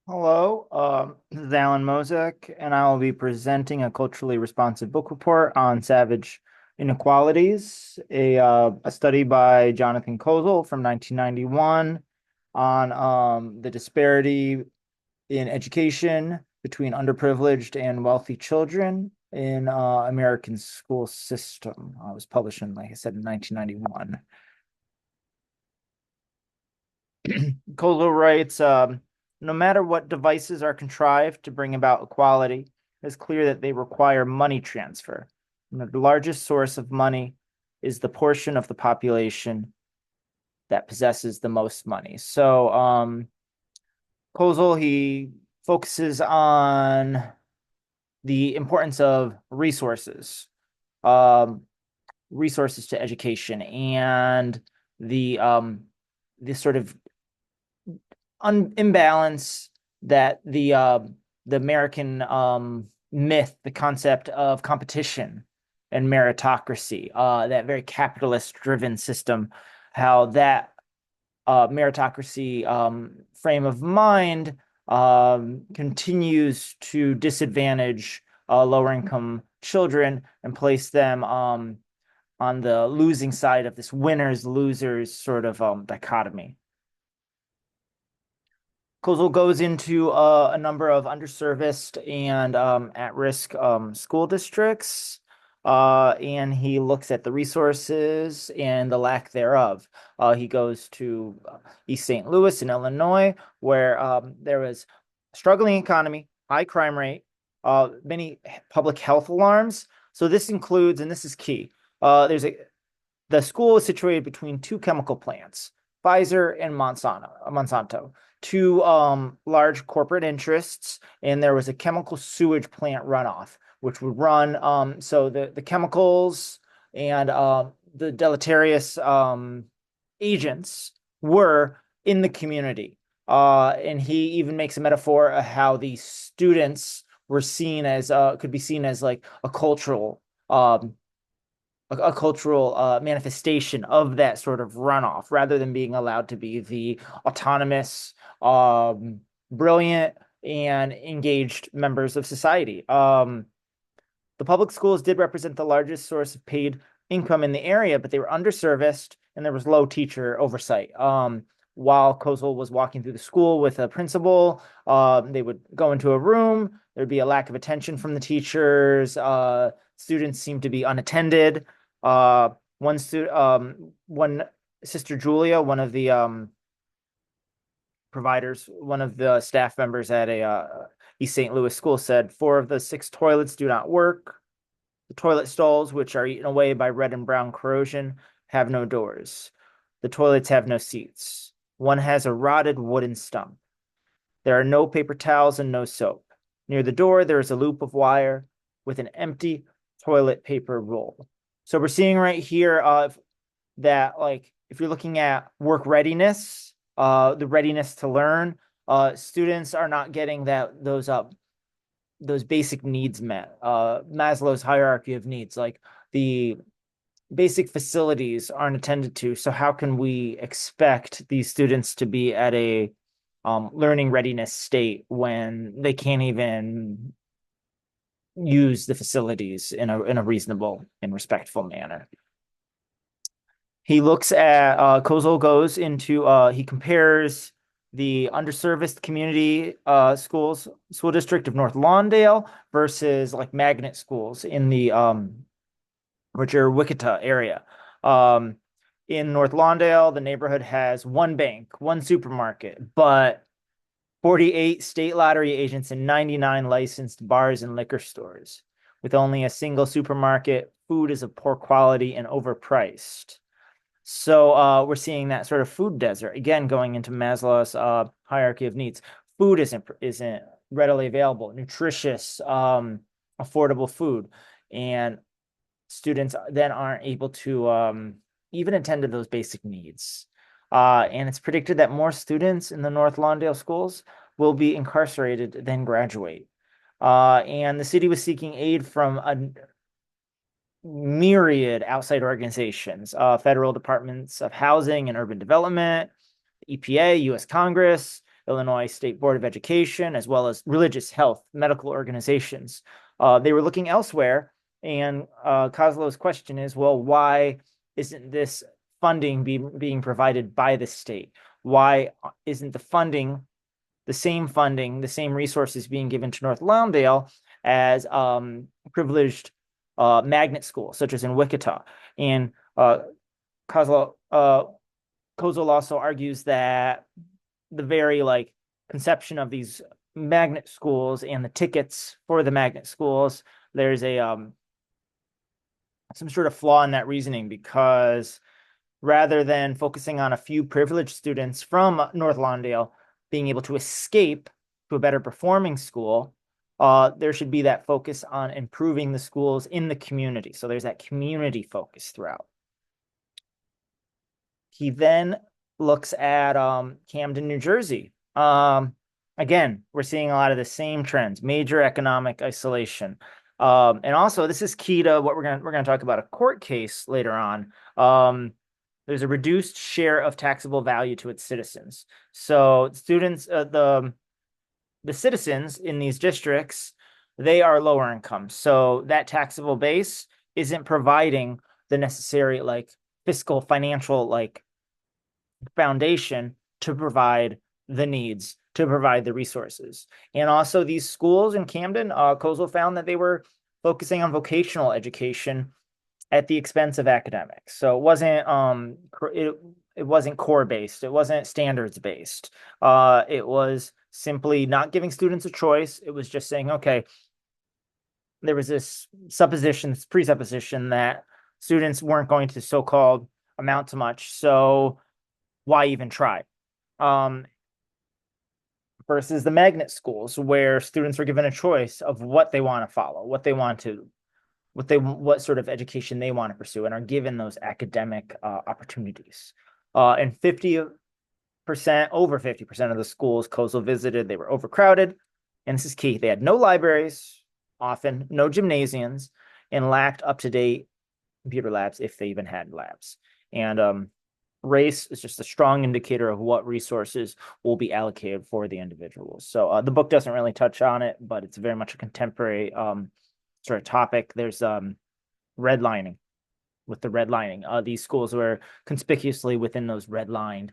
Hello, this is Alan Mozek, and I will be presenting a culturally responsive book report on savage inequalities, a study by Jonathan Kozol from 1991 on the disparity in education between underprivileged and wealthy children in American school system. It was published in, like I said, in 1991. Kozol writes, no matter what devices are contrived to bring about equality, it's clear that they require money transfer. And the largest source of money is the portion of the population that possesses the most money. So, Kozol, he focuses on the importance of um, resources to education, and the this sort of imbalance that the American myth, the concept of competition and meritocracy, that very capitalist-driven system, how that meritocracy frame of mind continues to disadvantage lower-income children and place them on the losing side of this winners-losers sort of dichotomy. Kozol goes into a number of underserviced and at-risk school districts, and he looks at the resources and the lack thereof. He goes to East St. Louis in Illinois, where there was a struggling economy, high crime rate, many public health alarms. So this includes, and this is key, the school is situated between two chemical plants, Pfizer and Monsanto, two large corporate interests, and there was a chemical sewage plant runoff, which would run so the chemicals and the deleterious agents were in the community. And he even makes a metaphor of how these students were seen as could be seen as like um, a cultural manifestation of that sort of runoff, rather than being allowed to be the autonomous, brilliant, and engaged members of society. The public schools did represent the largest source of paid income in the area, but they were underserviced and there was low teacher oversight. While Kozol was walking through the school with a principal, they would go into a room. There'd be a lack of attention from the teachers. Students seemed to be unattended. One Sister Julia, one of the providers, one of the staff members at a East St. Louis school, said 4 of the 6 toilets do not work. The toilet stalls, which are eaten away by red and brown corrosion, have no doors. The toilets have no seats. One has a rotted wooden stump. There are no paper towels and no soap. Near the door, there is a loop of wire with an empty toilet paper roll. So we're seeing right here that, like, if you're looking at work readiness, the readiness to learn, students are not getting those basic needs met. Maslow's hierarchy of needs, like the basic facilities aren't attended to. So how can we expect these students to be at a learning readiness state when they can't even use the facilities in a reasonable and respectful manner? He looks at Kozol goes into he compares the underserviced community school district of North Lawndale versus like magnet schools in the Roger Wichita area. Um, in North Lawndale, the neighborhood has one bank, one supermarket, but 48 state lottery agents and 99 licensed bars and liquor stores. With only a single supermarket, food is of poor quality and overpriced. So we're seeing that sort of food desert again, going into Maslow's hierarchy of needs. Food isn't readily available, nutritious, affordable food, and students then aren't able to even attend to those basic needs. And it's predicted that more students in the North Lawndale schools will be incarcerated than graduate. And the city was seeking aid from a myriad outside organizations, federal departments of housing and urban development, EPA, U.S. Congress. Illinois State Board of Education, as well as religious, health, medical organizations. They were looking elsewhere, and Kozlow's question is, well, why isn't this funding being provided by the state? Why isn't the funding, the same resources being given to North Lawndale as privileged magnet schools, such as in Wichita? And Kozol also argues that the very conception of these magnet schools and the tickets for the magnet schools, there's a some sort of flaw in that reasoning, because rather than focusing on a few privileged students from North Lawndale being able to escape to a better performing school, there should be that focus on improving the schools in the community. So there's that community focus throughout. He then looks at Camden, New Jersey. Again, we're seeing a lot of the same trends: major economic isolation. And also, this is key to what we're gonna talk about a court case later on. There's a reduced share of taxable value to its citizens. So students, the citizens in these districts, they are lower income. So that taxable base isn't providing the necessary fiscal financial foundation to provide the needs, to provide the resources. And also these schools in Camden, Kozol found that they were focusing on vocational education at the expense of academics. So it wasn't core based, it wasn't standards based. It was simply not giving students a choice. It was just saying, okay, there was this presupposition that students weren't going to so-called amount to much, so why even try? Versus the magnet schools, where students were given a choice of what they want to follow, what sort of education they want to pursue, and are given those academic opportunities. And over 50% of the schools Kozol visited, they were overcrowded. And this is key. They had no libraries, often no gymnasiums, and lacked up-to-date computer labs, if they even had labs. And race is just a strong indicator of what resources will be allocated for the individuals. So the book doesn't really touch on it, but it's very much a contemporary sort of topic. There's redlining. With the redlining, these schools were conspicuously within those redlined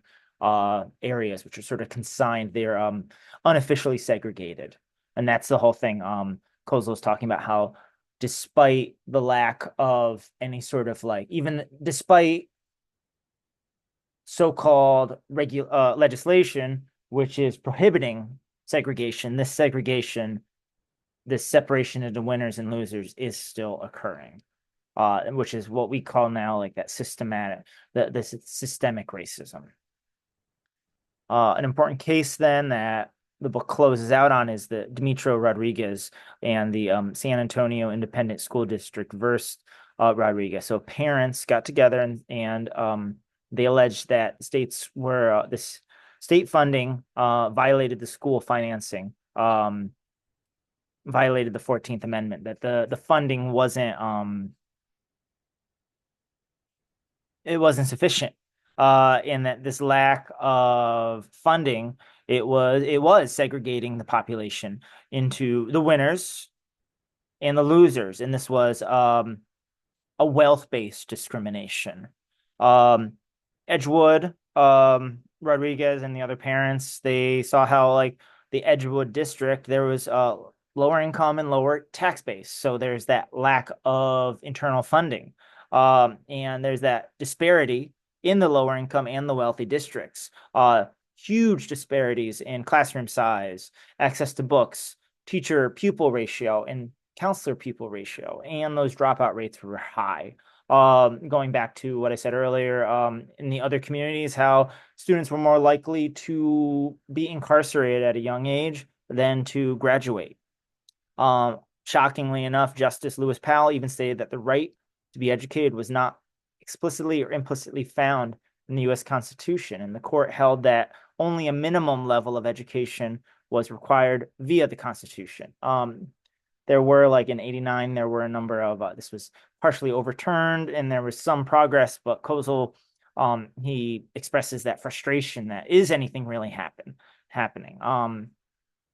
areas, which are sort of consigned. They're unofficially segregated, and that's the whole thing. Kozol's talking about how, despite the lack of any sort of even despite so-called legislation which is prohibiting segregation, this separation into winners and losers is still occurring, which is what we call now this systemic racism. An important case then that the book closes out on is the Demetrio Rodriguez and the San Antonio Independent School District versus Rodriguez. So parents got together and they alleged that this state funding violated the school financing, violated the 14th Amendment, that the funding wasn't sufficient, and that this lack of funding, it was segregating the population into the winners and the losers, and this was a wealth-based discrimination. Edgewood, Rodriguez and the other parents, they saw how the Edgewood district, there was lower income and lower tax base. So there's that lack of internal funding. And there's that disparity in the lower income and the wealthy districts. Huge disparities in classroom size, access to books, teacher pupil ratio, and counselor pupil ratio. And those dropout rates were high. Going back to what I said earlier, in the other communities, how students were more likely to be incarcerated at a young age than to graduate. Shockingly enough, Justice Lewis Powell even stated that the right to be educated was not explicitly or implicitly found in the U.S. Constitution, and the court held that only a minimum level of education was required via the Constitution. There were in '89, there were a number of this was partially overturned, and there was some progress, but Kozol he expresses that frustration that is anything really happening.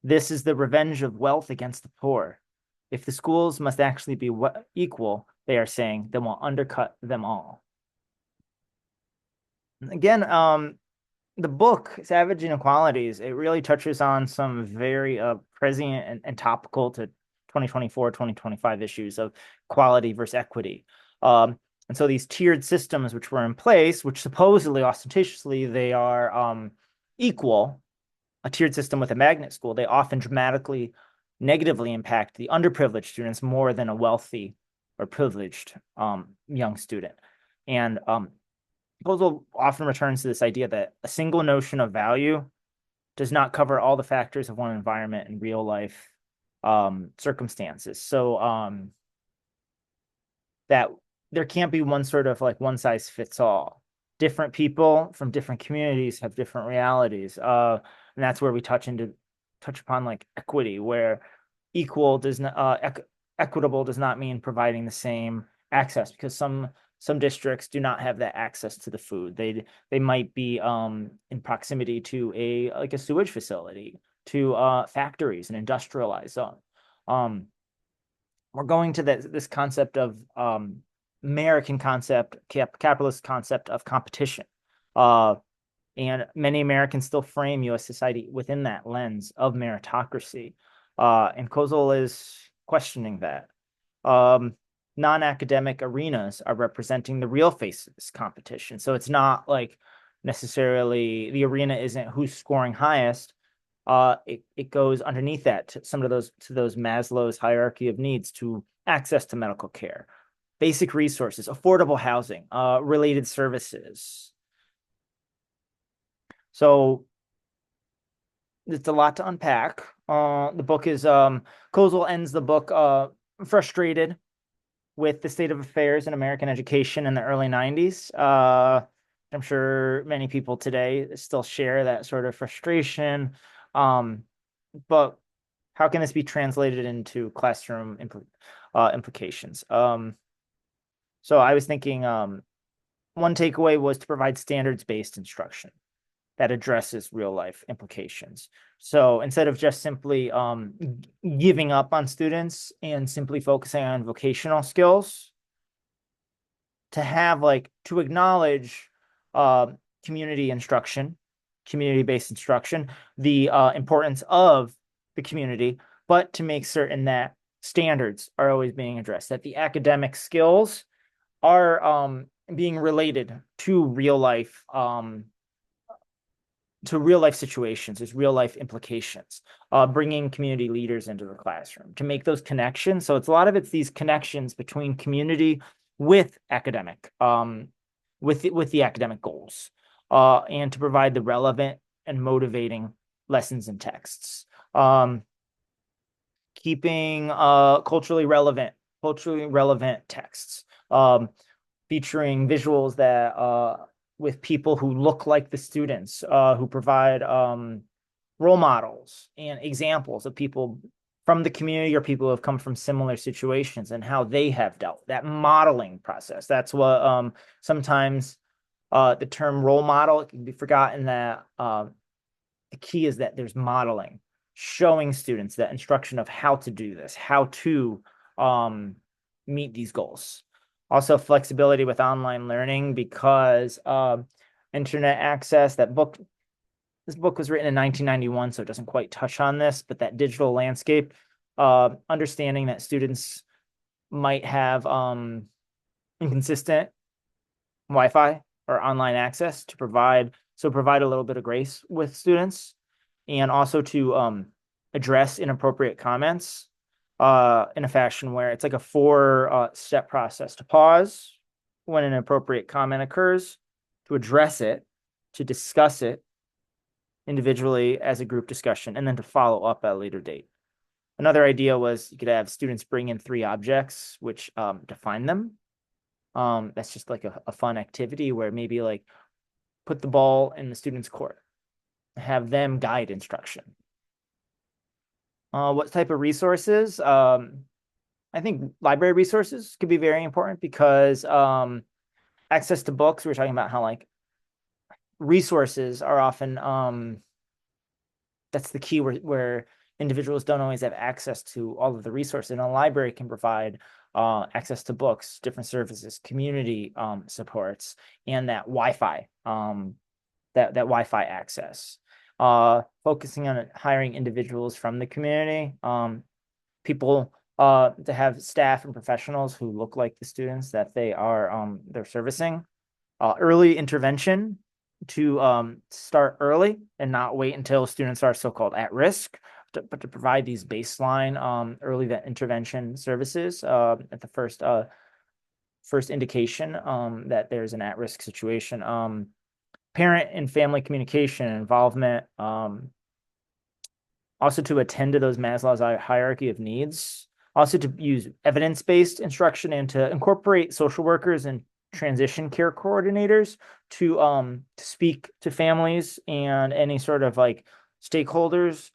This is the revenge of wealth against the poor. If the schools must actually be equal, they are saying, then we'll undercut them all. Again, the book Savage Inequalities, it really touches on some very prescient and topical to 2024, 2025 issues of quality versus equity. And so these tiered systems which were in place, which supposedly ostentatiously they are equal, a tiered system with a magnet school, they often dramatically negatively impact the underprivileged students more than a wealthy or privileged young student. And Kozol often returns to this idea that a single notion of value does not cover all the factors of one environment in real life circumstances. So that there can't be one sort of like one size fits all. Different people from different communities have different realities. And that's where we touch upon like equity, where equal does not equitable does not mean providing the same access, because some districts do not have that access to the food. They might be in proximity to a sewage facility, to factories, and industrialized zone. We're going to this concept of American concept, capitalist concept of competition. And many Americans still frame U.S. society within that lens of meritocracy. And Kozol is questioning that. Non-academic arenas are representing the real face of this competition. So it's not like necessarily the arena isn't who's scoring highest. It goes underneath that to some of those Maslow's hierarchy of needs, to access to medical care, basic resources, affordable housing, related services. So it's a lot to unpack. The book is Kozol ends the book frustrated with the state of affairs in American education in the early 90s. I'm sure many people today still share that sort of frustration. But how can this be translated into classroom implications? So I was thinking one takeaway was to provide standards-based instruction that addresses real life implications. So instead of just simply giving up on students and simply focusing on vocational skills, to have to acknowledge community instruction, community-based instruction, the importance of the community, but to make certain that standards are always being addressed, that the academic skills are being related to real life situations, there's real life implications, bringing community leaders into the classroom to make those connections. So it's a lot of it's these connections between community with academic, with the academic goals, and to provide the relevant and motivating lessons and texts. Keeping culturally relevant texts, featuring visuals that with people who look like the students, who provide role models and examples of people from the community or people who have come from similar situations and how they have dealt. That modeling process. That's what sometimes the term role model, it can be forgotten that the key is that there's modeling, showing students that instruction of how to do this, how to meet these goals. Also, flexibility with online learning, because internet access. This book was written in 1991, so it doesn't quite touch on this, but that digital landscape, understanding that students might have inconsistent Wi-Fi or online access, to provide a little bit of grace with students, and also to address inappropriate comments in a fashion where it's like a 4-step process: to pause when an inappropriate comment occurs, to address it, to discuss it individually as a group discussion, and then to follow up at a later date. Another idea was you could have students bring in 3 objects which define them. That's just like a fun activity where maybe like put the ball in the student's court, have them guide instruction. What type of resources? I think library resources could be very important, because access to books, we were talking about how like resources are often that's the key where individuals don't always have access to all of the resources. And a library can provide access to books, different services, community supports, and that Wi-Fi, that Wi-Fi access. Focusing on hiring individuals from the community, people to have staff and professionals who look like the students that they're servicing. Early intervention to start early and not wait until students are so-called at risk, but to provide these baseline early intervention services at the first indication that there's an at-risk situation. Parent and family communication and involvement, also to attend to those Maslow's hierarchy of needs, also to use evidence-based instruction and to incorporate social workers and transition care coordinators to speak to families and any sort of like stakeholders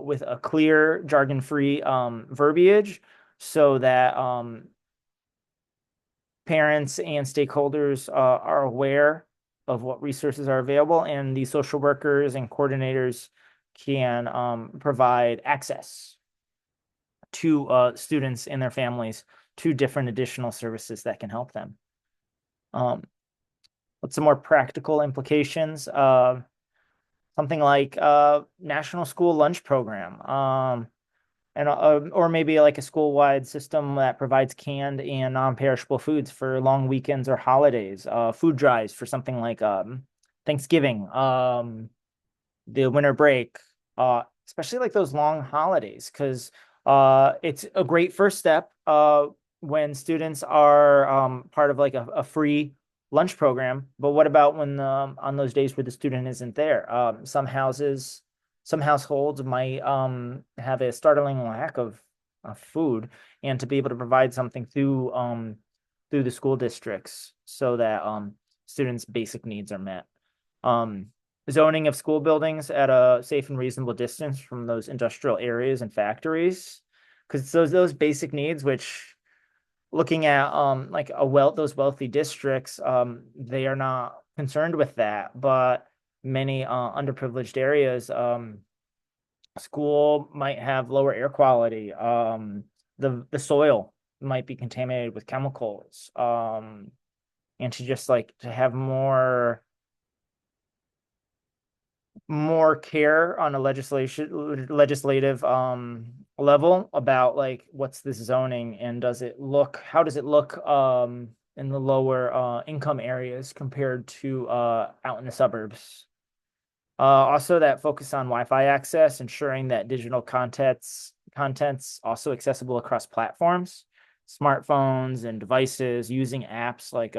with a clear jargon-free verbiage so that parents and stakeholders are aware of what resources are available, and these social workers and coordinators can provide access to students and their families to different additional services that can help them. What's some more practical implications? Something like national school lunch program, and or maybe like a school-wide system that provides canned and non-perishable foods for long weekends or holidays. Food drives for something like Thanksgiving, the winter break, especially like those long holidays, because it's a great first step when students are part of like a free lunch program. But what about when on those days where the student isn't there? Some households might have a startling lack of food, and to be able to provide something through the school districts so that students' basic needs are met. Zoning of school buildings at a safe and reasonable distance from those industrial areas and factories, because it's those basic needs which, looking at like those wealthy districts, they are not concerned with that, but many underprivileged areas, school might have lower air quality, the soil might be contaminated with chemicals, and to just like to have more care on a legislative level about like what's this zoning, and how does it look in the lower income areas compared to out in the suburbs. Also that focus on Wi-Fi access, ensuring that digital contents also accessible across platforms, smartphones and devices, using apps like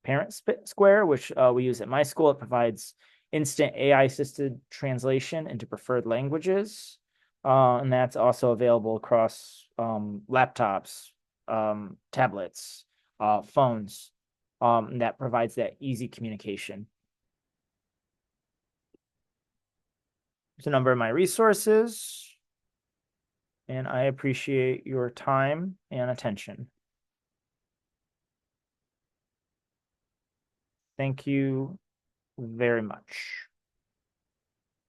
Parent Square, which we use at my school. It provides instant AI-assisted translation into preferred languages, and that's also available across laptops, tablets, phones. That provides that easy communication. There's a number of my resources, and I appreciate your time and attention. Thank you very much.